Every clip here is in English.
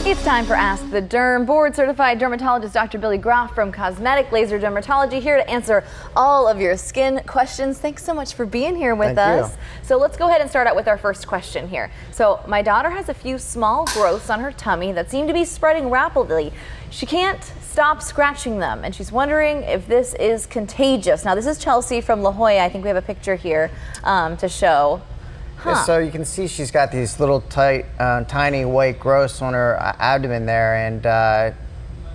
It's time for Ask the Derm. Board-certified dermatologist Dr. Billy Groff from Cosmetic Laser Dermatology here to answer all of your skin questions. Thanks so much for being here with us. So let's go ahead and start out with our first question here. So my daughter has a few small growths on her tummy that seem to be spreading rapidly. She can't stop scratching them, and she's wondering if this is contagious. Now this is Chelsea from La Jolla. I think we have a picture here to show. So you can see she's got these little tight, tiny white growths on her abdomen there, and I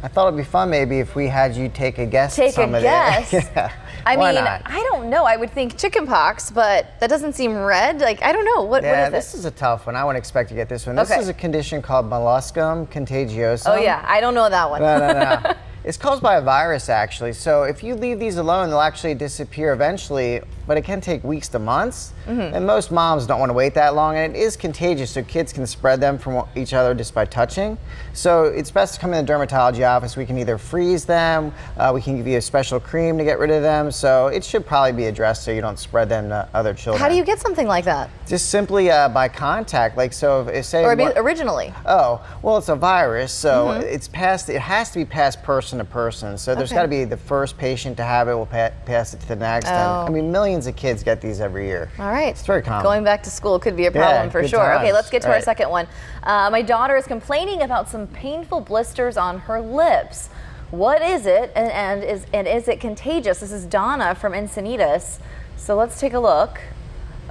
thought it'd be fun maybe if we had you take a guess at some of guess? Yeah. I Why mean, not? I don't know. I would think chickenpox, but that doesn't seem red. Like, I don't know. What is this is a tough one. I wouldn't expect to get this one. This Okay. is a condition called molluscum contagiosum. Oh yeah, I don't know that one. No. It's caused by a virus, actually. So if you leave these alone, they'll actually disappear eventually, but it can take weeks to months. And most moms don't want to wait that long, and it is contagious, so kids can spread them from each other just by touching. So it's best to come in the dermatology office. We can either freeze them, we can give you a special cream to get rid of them. So it should probably be addressed so you don't spread them to other children. How do you get something like that? Just simply by contact. Like, so if say Originally? Oh, well, it's a virus, so it has to be passed person to person. So there's got to be the first patient to have it will pass it to the next. And, I mean, millions of kids get these every year. All right. It's very common. Going back to school could be a problem for sure. times. Okay, let's get to our Right. second one. My daughter is complaining about some painful blisters on her lips. What is it, and is it contagious? This is Donna from Encinitas. So let's take a look.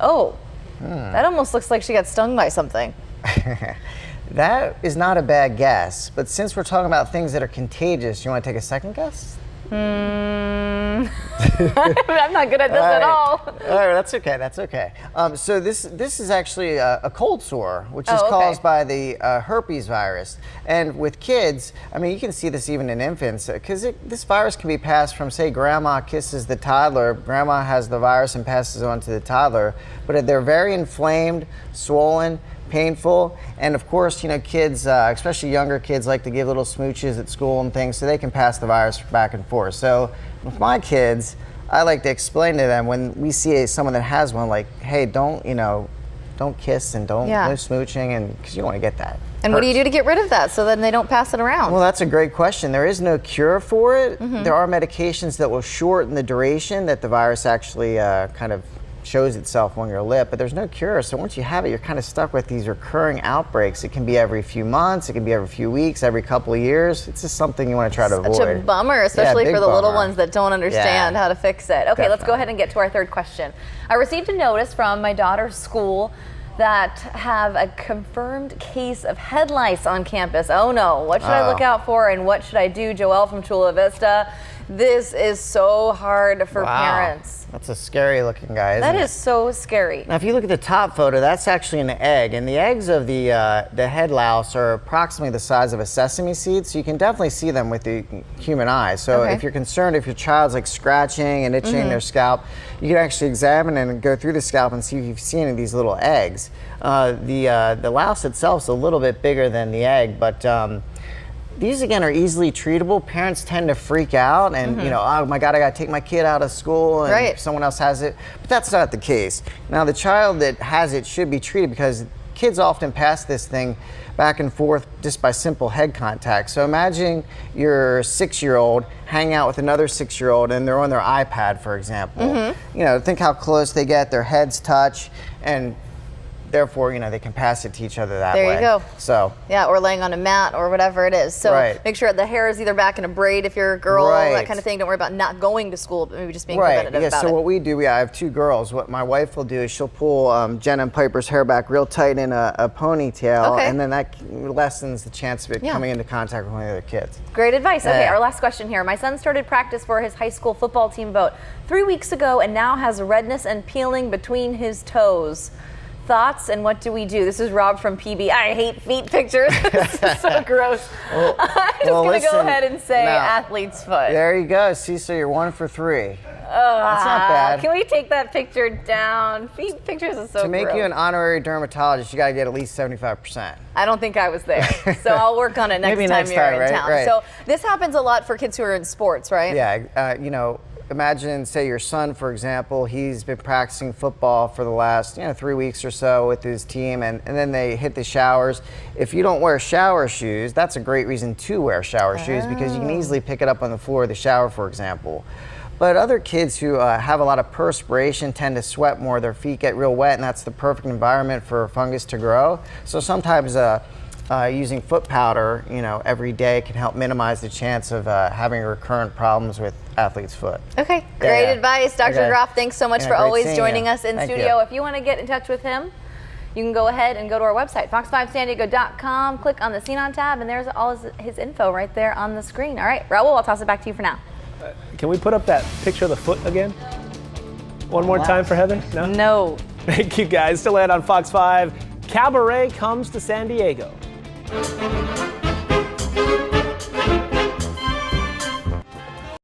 Oh, that almost looks like she got stung by something. That is not a bad guess, but since we're talking about things that are contagious, you want to take a second guess? I'm not good at this at all. All right, that's okay. So this is actually a cold sore, which is okay. caused by the herpes virus. And with kids, I mean, you can see this even in infants, because this virus can be passed from, say, grandma kisses the toddler, grandma has the virus and passes it on to the toddler, but they're very inflamed, swollen, painful, and of course, you know, kids, especially younger kids, like to give little smooches at school and things, so they can pass the virus back and forth. So with my kids, I like to explain to them when we see someone that has one, like, hey, don't kiss and no smooching, and because you don't want to get that. And what do you do to get rid of that so then they don't pass it around? Well, that's a great question. There is no cure for it. There are medications that will shorten the duration that the virus actually kind of shows itself on your lip, but there's no cure. So once you have it, you're kind of stuck with these recurring outbreaks. It can be every few months, it can be every few weeks, every couple of years. It's just something you want to try to avoid. Such a bummer, especially for the little ones that don't understand how to fix it. Okay, let's go Definitely. ahead and get to our third question. I received a notice from my daughter's school that have a confirmed case of head lice on campus. Oh no, what should I look out for and what should I do? Joelle from Chula Vista. This is so hard for parents. That's a scary looking guy, isn't it? That is so scary. Now, if you look at the top photo, that's actually an egg, and the eggs of the head louse are approximately the size of a sesame seed, so you can definitely see them with the human eye. So if you're concerned, if your child's like scratching and itching their scalp, you can actually examine and go through the scalp and see if you've seen any of these little eggs. The louse itself is a little bit bigger than the egg, but these again are easily treatable. Parents tend to freak out and you know, oh my God, I gotta take my kid out of school and someone else has it. But that's not the case. Now the child that has it should be treated because kids often pass this thing back and forth just by simple head contact. So imagine your 6-year-old hanging out with another 6-year-old and they're on their iPad, for example. You know, think how close they get, their heads touch, and therefore, you know, they can pass it to each other that way. There you go. So yeah, or laying on a mat or whatever it is. So make sure the hair is either back in a braid if you're a girl, that kind of thing. Don't worry about not going to school, but maybe just being preventative about it. So what we do, I have 2 girls. What my wife will do is she'll pull Jen and Piper's hair back real tight in a ponytail, and then that lessens the chance of it coming into contact with one of the other kids. Great advice. Okay, our last question here. My son started practice for his high school football team about 3 weeks ago and now has redness and peeling between his toes. Thoughts and what do we do? This is Rob from PB. I hate feet pictures. This is so gross. I'm just going to go ahead and say athlete's foot. There you go. See, so you're 1 for 3. That's not bad. Can we take that picture down? Feet pictures is so gross. To make you an honorary dermatologist, you got to get at least 75%. I don't think I was there. So I'll work on it next time you're in town. Right. So this happens a lot for kids who are in sports, right? Yeah, you know, imagine, say, your son, for example, he's been practicing football for the last 3 weeks or so with his team, and then they hit the showers. If you don't wear shower shoes, that's a great reason to wear shower shoes, because you can easily pick it up on the floor of the shower, for example. But other kids who have a lot of perspiration tend to sweat more. Their feet get real wet, and that's the perfect environment for fungus to grow. So sometimes using foot powder, every day can help minimize the chance of having recurrent problems with athlete's foot. Okay, great advice, Dr. Groff. Thanks so much for always joining us in studio. If you want to get in touch with him, you can go ahead and go to our website, fox5sandiego.com, click on the Scene On tab, and there's all his info right there on the screen. All right, Raul, I'll toss it back to you for now. Can we put up that picture of the foot again? One more time for Heather? No? No. Thank you, guys. Still ahead on Fox 5. Cabaret comes to San Diego.